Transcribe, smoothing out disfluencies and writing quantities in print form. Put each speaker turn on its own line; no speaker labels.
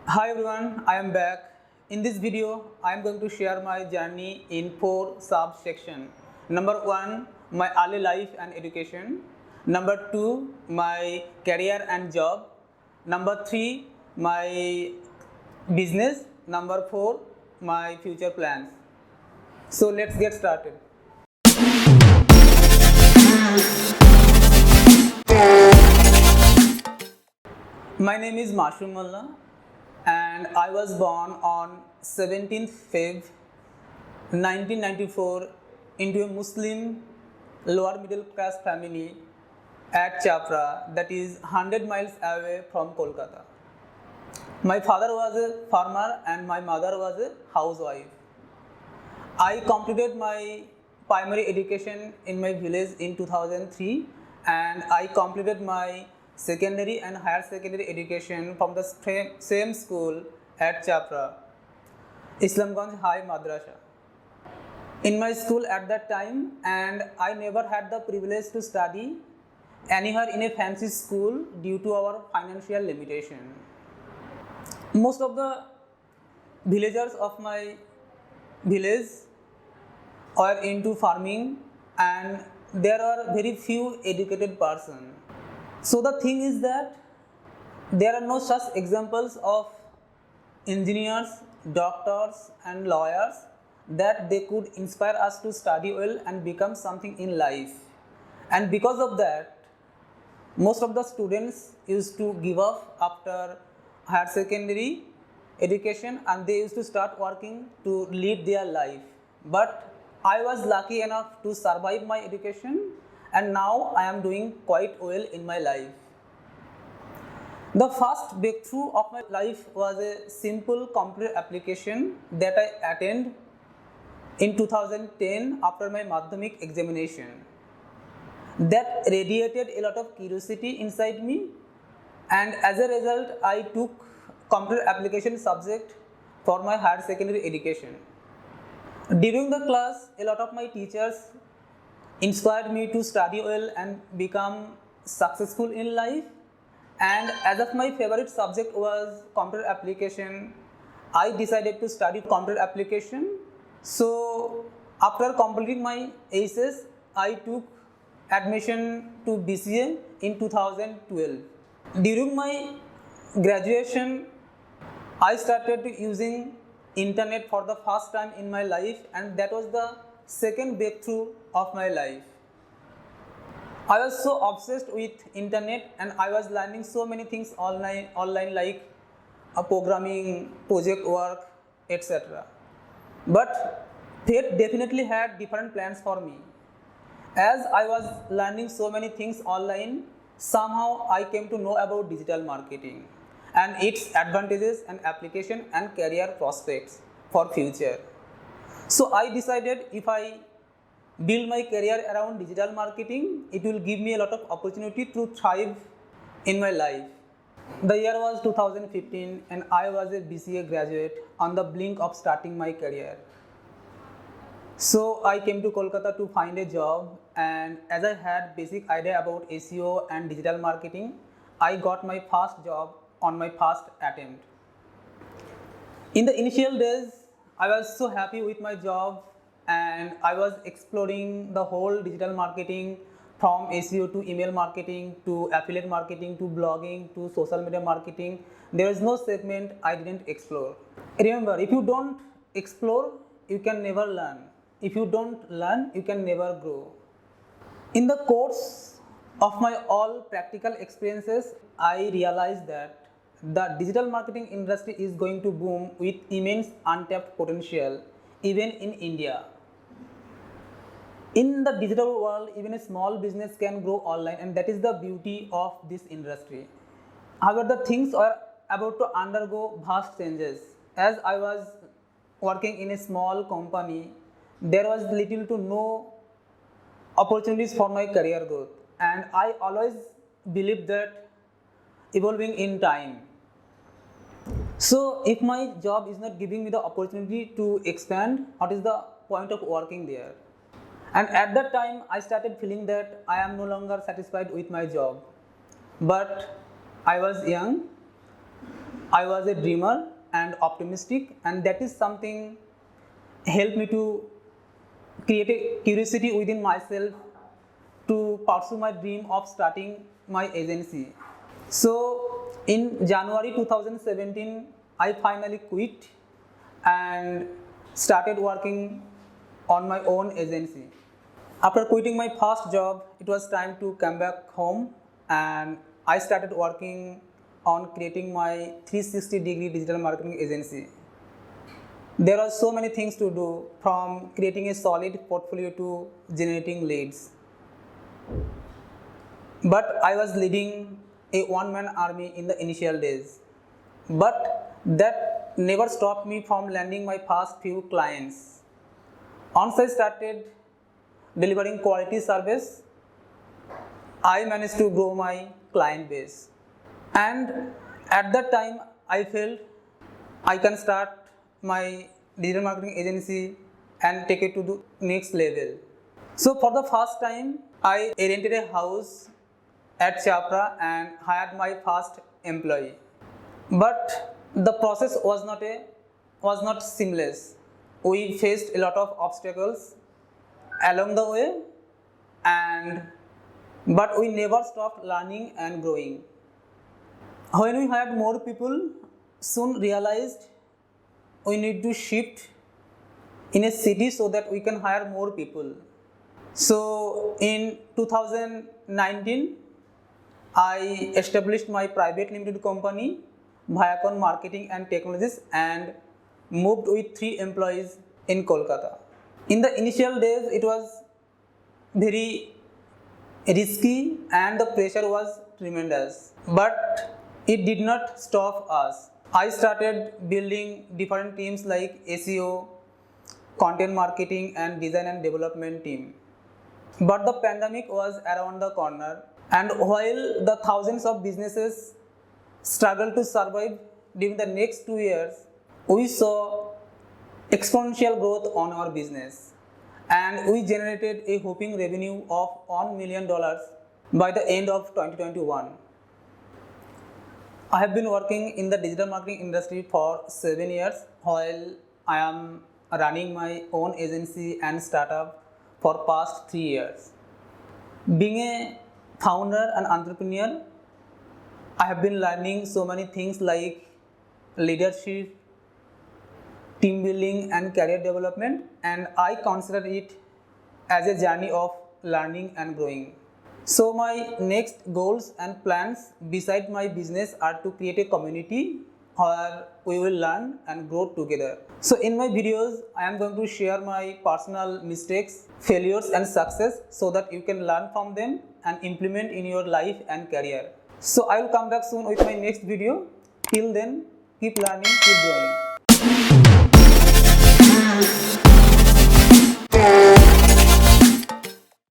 Hi everyone, I am back. In this video, I am going to share my journey in four subsections. Number one, my early life and education. Number two, my career and job. Number three, my business. Number four, my future plans. So let's get started. My name is Mashroom Mullah and I was born on 17th Feb 1994 into a Muslim lower middle class family at Chapra, that is 100 miles away from Kolkata. My father was a farmer and my mother was a housewife. I completed my primary education in my village in 2003 and I completed my secondary and higher secondary education from the same school at Chapra, Islamganj High Madrasa. In my school at that time, and I never had the privilege to study anywhere in a fancy school due to our financial limitation. Most of the villagers of my village are into farming and there are very few educated persons. So the thing is that there are no such examples of engineers, doctors and lawyers that they could inspire us to study well and become something in life. And because of that, most of the students used to give up after higher secondary education and they used to start working to lead their life. But I was lucky enough to survive my education and now I am doing quite well in my life. The first breakthrough of my life was a simple computer application that I attended in 2010 after my Madhyamik examination. That radiated a lot of curiosity inside me, and as a result I took computer application subject for my higher secondary education. During the class, a lot of my teachers inspired me to study well and become successful in life, and as of my favorite subject was computer application, I decided to study computer application. So after completing my ACES, I took admission to BCA in 2012. During my graduation, I started using internet for the first time in my life, and that was the second breakthrough of my life. I was so obsessed with internet and I was learning so many things online like programming, project work, etc. But fate definitely had different plans for me. As I was learning so many things online, somehow I came to know about digital marketing and its advantages and application and career prospects for future. So I decided if I build my career around digital marketing, it will give me a lot of opportunity to thrive in my life. The year was 2015 and I was a BCA graduate on the blink of starting my career. So I came to Kolkata to find a job, and as I had basic idea about SEO and digital marketing, I got my first job on my first attempt. In the initial days, I was so happy with my job and I was exploring the whole digital marketing from SEO to email marketing to affiliate marketing to blogging to social media marketing. There is no segment I didn't explore. Remember, if you don't explore, you can never learn. If you don't learn, you can never grow. In the course of my all practical experiences, I realized that the digital marketing industry is going to boom with immense untapped potential even in India. In the digital world, even a small business can grow online, and that is the beauty of this industry. However, the things are about to undergo vast changes. As I was working in a small company, there was little to no opportunities for my career growth, and I always believe that evolving in time. So if my job is not giving me the opportunity to expand, what is the point of working there? And at that time I started feeling that I am no longer satisfied with my job, but I was young I was a dreamer and optimistic, and that is something helped me to create a curiosity within myself to pursue my dream of starting my agency. So in January 2017, I finally quit and started working on my own agency. After quitting my first job, it was time to come back home, and I started working on creating my 360-degree digital marketing agency. There are so many things to do, from creating a solid portfolio to generating leads. But I was leading a one-man army in the initial days. But that never stopped me from landing my first few clients. Once I started delivering quality service, I managed to grow my client base. And at that time, I felt I can start my digital marketing agency and take it to the next level. So for the first time, I rented a house at Chapra and hired my first employee. But the process was not seamless. We faced a lot of obstacles along the way, but we never stopped learning and growing. When we hired more people, soon realized we need to shift in a city so that we can hire more people. So in 2019, I established my private limited company, Viacom Marketing and Technologies, and moved with 3 employees in Kolkata. In the initial days, it was very risky and the pressure was tremendous, but it did not stop us. I started building different teams like SEO, content marketing, and design and development team. But the pandemic was around the corner, and while the thousands of businesses struggled to survive during the next 2 years, we saw exponential growth on our business, and we generated a whopping revenue of $1 million by the end of 2021. I have been working in the digital marketing industry for 7 years, while I am running my own agency and startup for past 3 years. Being a founder and entrepreneur, I have been learning so many things like leadership, team building, and career development, and I consider it as a journey of learning and growing. So my next goals and plans beside my business are to create a community where we will learn and grow together. So in my videos, I am going to share my personal mistakes, failures, and success so that you can learn from them and implement in your life and career. So I will come back soon with my next video. Till then, keep learning, keep growing.